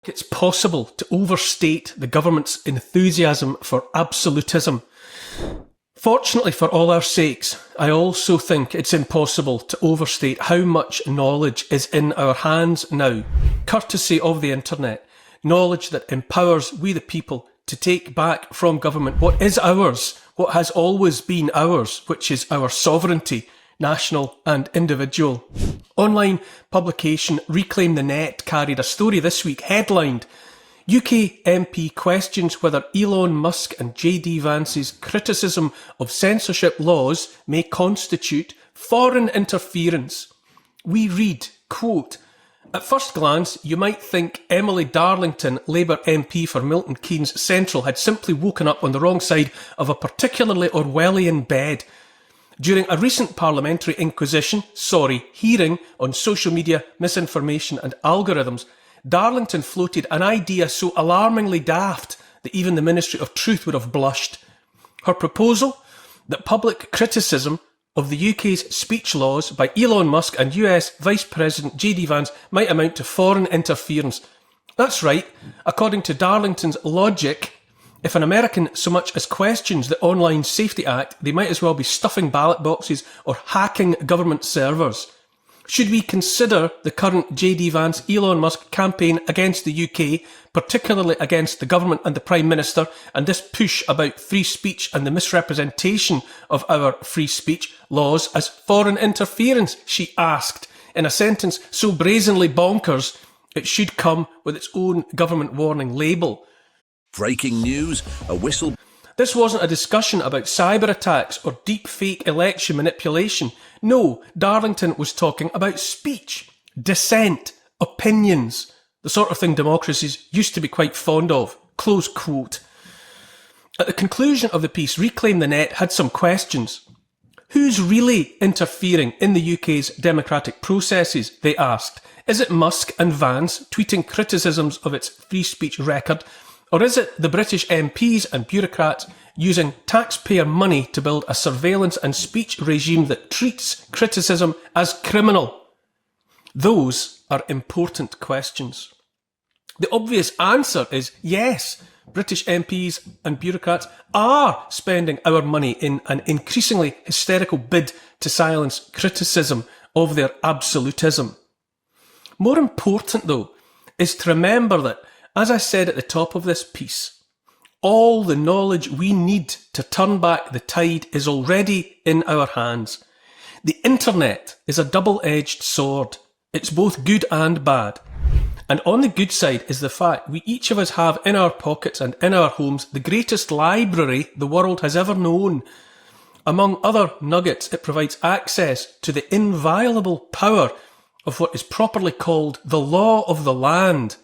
It's possible to overstate the government's enthusiasm for absolutism. Fortunately for all our sakes, I also think it's impossible to overstate how much knowledge is in our hands now, courtesy of the internet, knowledge that empowers we the people to take back from government what is ours, what has always been ours, which is our sovereignty, national and individual. Online publication Reclaim the Net carried a story this week headlined UK MP questions whether Elon Musk and JD Vance's criticism of censorship laws may constitute foreign interference. We read, quote, "At first glance, you might think Emily Darlington, Labour MP for Milton Keynes Central, had simply woken up on the wrong side of a particularly Orwellian bed. During a recent parliamentary hearing on social media, misinformation and algorithms, Darlington floated an idea so alarmingly daft that even the Ministry of Truth would have blushed. Her proposal that public criticism of the UK's speech laws by Elon Musk and US Vice President JD Vance might amount to foreign interference. That's right, according to Darlington's logic, if an American so much as questions the Online Safety Act, they might as well be stuffing ballot boxes or hacking government servers. Should we consider the current JD Vance Elon Musk campaign against the UK, particularly against the government and the Prime Minister, and this push about free speech and the misrepresentation of our free speech laws as foreign interference?" she asked, in a sentence so brazenly bonkers it should come with its own government warning label. Breaking news, a whistle. This wasn't a discussion about cyber attacks or deep fake election manipulation. No, Darlington was talking about speech, dissent, opinions, the sort of thing democracies used to be quite fond of. Close quote. At the conclusion of the piece, Reclaim the Net had some questions. Who's really interfering in the UK's democratic processes, they asked. Is it Musk and Vance tweeting criticisms of its free speech record? Or is it the British MPs and bureaucrats using taxpayer money to build a surveillance and speech regime that treats criticism as criminal? Those are important questions. The obvious answer is yes, British MPs and bureaucrats are spending our money in an increasingly hysterical bid to silence criticism of their absolutism. More important, though, is to remember that, as I said at the top of this piece, all the knowledge we need to turn back the tide is already in our hands. The internet is a double-edged sword. It's both good and bad. And on the good side is the fact we each of us have in our pockets and in our homes the greatest library the world has ever known. Among other nuggets, it provides access to the inviolable power of what is properly called the law of the land.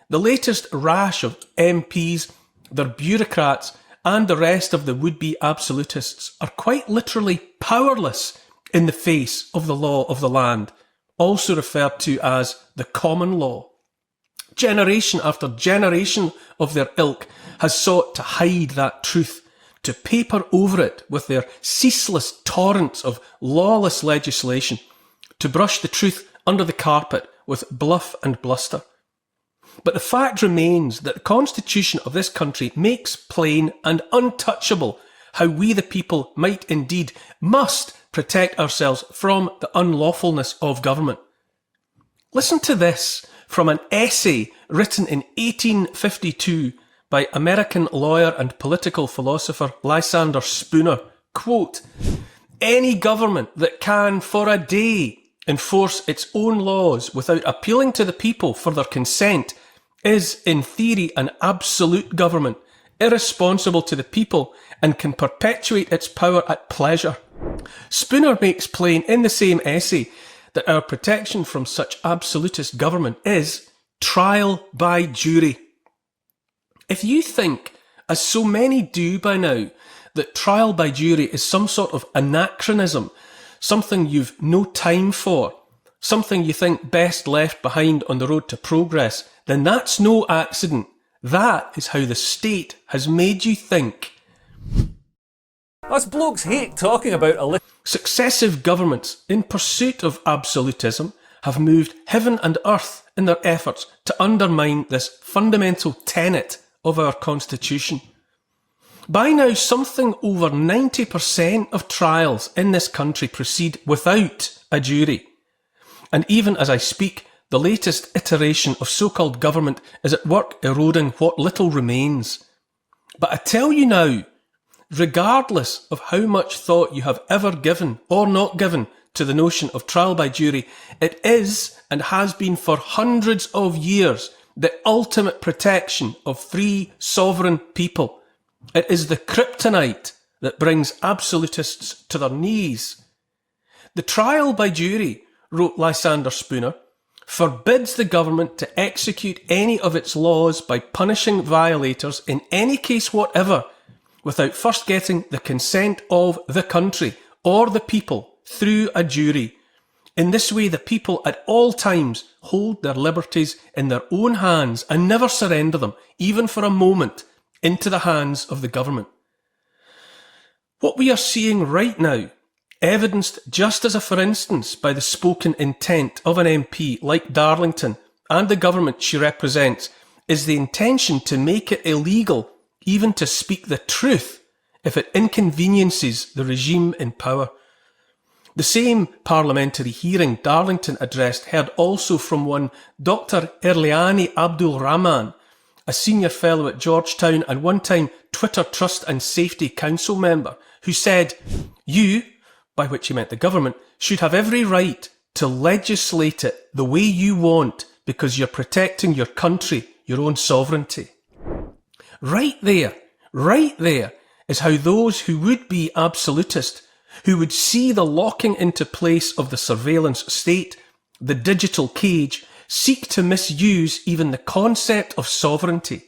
The latest rash of MPs, their bureaucrats, and the rest of the would-be absolutists are quite literally powerless in the face of the law of the land, also referred to as the common law. Generation after generation of their ilk has sought to hide that truth, to paper over it with their ceaseless torrents of lawless legislation, to brush the truth under the carpet with bluff and bluster. But the fact remains that the Constitution of this country makes plain and untouchable how we the people might indeed must protect ourselves from the unlawfulness of government. Listen to this from an essay written in 1852 by American lawyer and political philosopher Lysander Spooner. Quote, "Any government that can for a day enforce its own laws without appealing to the people for their consent is, in theory, an absolute government, irresponsible to the people, and can perpetuate its power at pleasure." Spooner makes plain in the same essay that our protection from such absolutist government is trial by jury. If you think, as so many do by now, that trial by jury is some sort of anachronism, something you've no time for, something you think best left behind on the road to progress, then that's no accident. That is how the state has made you think. Us blokes hate talking about Successive governments, in pursuit of absolutism, have moved heaven and earth in their efforts to undermine this fundamental tenet of our Constitution. By now, something over 90% of trials in this country proceed without a jury. And even as I speak, the latest iteration of so-called government is at work eroding what little remains. But I tell you now, regardless of how much thought you have ever given or not given to the notion of trial by jury, it is and has been for hundreds of years the ultimate protection of free sovereign people. It is the kryptonite that brings absolutists to their knees. The trial by jury, wrote Lysander Spooner, forbids the government to execute any of its laws by punishing violators in any case whatever, without first getting the consent of the country or the people through a jury. In this way, the people at all times hold their liberties in their own hands and never surrender them, even for a moment, into the hands of the government. What we are seeing right now, evidenced just as a for instance by the spoken intent of an MP like Darlington and the government she represents, is the intention to make it illegal even to speak the truth if it inconveniences the regime in power. The same parliamentary hearing Darlington addressed heard also from one Dr. Erliani Abdul Rahman, a senior fellow at Georgetown and one-time Twitter Trust and Safety Council member, who said, "You," by which he meant the government, "should have every right to legislate it the way you want because you're protecting your country, your own sovereignty." Right there is how those who would be absolutist, who would see the locking into place of the surveillance state, the digital cage, seek to misuse even the concept of sovereignty.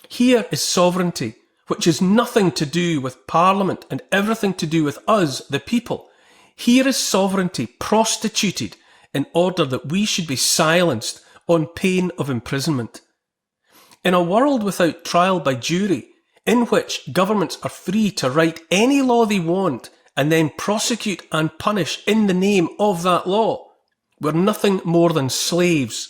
Here is sovereignty, which has nothing to do with Parliament and everything to do with us, the people. Here is sovereignty prostituted in order that we should be silenced on pain of imprisonment. In a world without trial by jury, in which governments are free to write any law they want and then prosecute and punish in the name of that law, we're nothing more than slaves.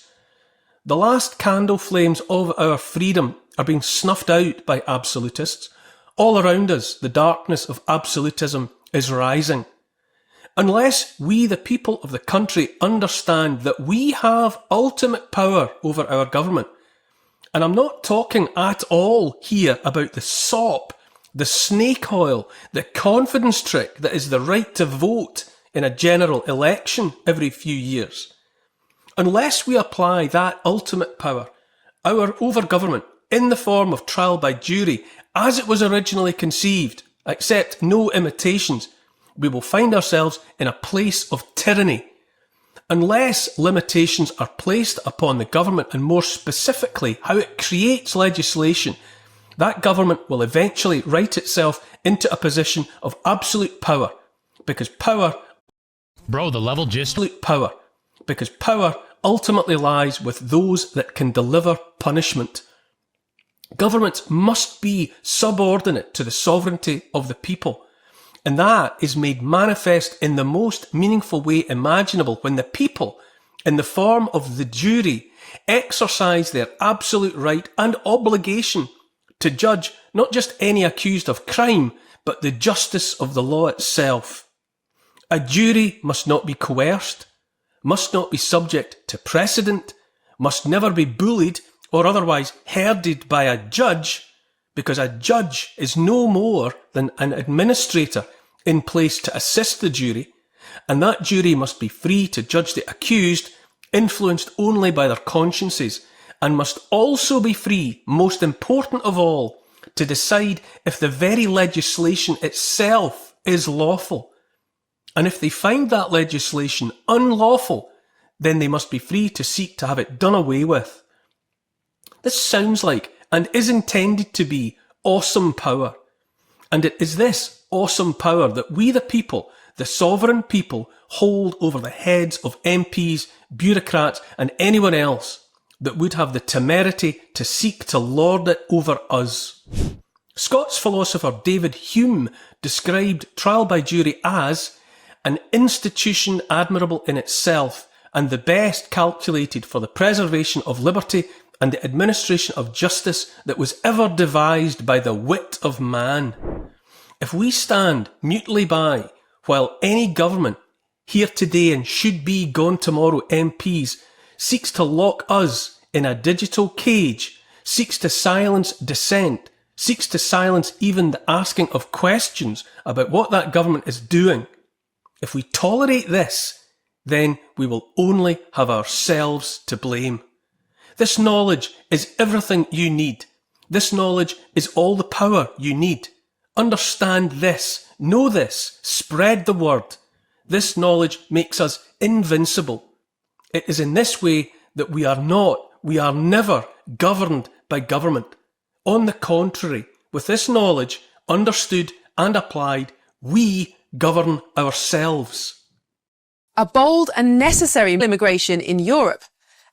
The last candle flames of our freedom are being snuffed out by absolutists. All around us, the darkness of absolutism is rising. Unless we, the people of the country, understand that we have ultimate power over our government, and I'm not talking at all here about the sop, the snake oil, the confidence trick that is the right to vote in a general election every few years. Unless we apply that ultimate power, our over-government, in the form of trial by jury, as it was originally conceived, accept no imitations, we will find ourselves in a place of tyranny. Unless limitations are placed upon the government, and more specifically how it creates legislation, that government will eventually write itself into a position of absolute power, because power ultimately lies with those that can deliver punishment. Governments must be subordinate to the sovereignty of the people, and that is made manifest in the most meaningful way imaginable when the people, in the form of the jury, exercise their absolute right and obligation to judge not just any accused of crime, but the justice of the law itself. A jury must not be coerced, must not be subject to precedent, must never be bullied or otherwise herded by a judge, because a judge is no more than an administrator in place to assist the jury, and that jury must be free to judge the accused, influenced only by their consciences, and must also be free, most important of all, to decide if the very legislation itself is lawful. And if they find that legislation unlawful, then they must be free to seek to have it done away with. This sounds like, and is intended to be, awesome power. And it is this awesome power that we the people, the sovereign people, hold over the heads of MPs, bureaucrats and anyone else that would have the temerity to seek to lord it over us. Scots philosopher David Hume described trial by jury as an institution admirable in itself, and the best calculated for the preservation of liberty and the administration of justice that was ever devised by the wit of man. If we stand mutely by while any government, here today and should be gone tomorrow MPs, seeks to lock us in a digital cage, seeks to silence dissent, seeks to silence even the asking of questions about what that government is doing, if we tolerate this, then we will only have ourselves to blame. This knowledge is everything you need. This knowledge is all the power you need. Understand this, know this, spread the word. This knowledge makes us invincible. It is in this way that we are never governed by government. On the contrary, with this knowledge understood and applied, we govern ourselves. A bold and necessary immigration in Europe,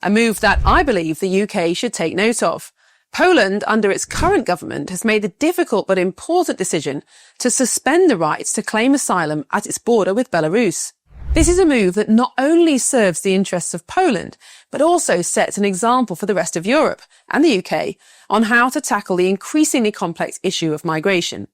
a move that I believe the UK should take note of. Poland, under its current government, has made the difficult but important decision to suspend the rights to claim asylum at its border with Belarus. This is a move that not only serves the interests of Poland, but also sets an example for the rest of Europe and the UK on how to tackle the increasingly complex issue of migration.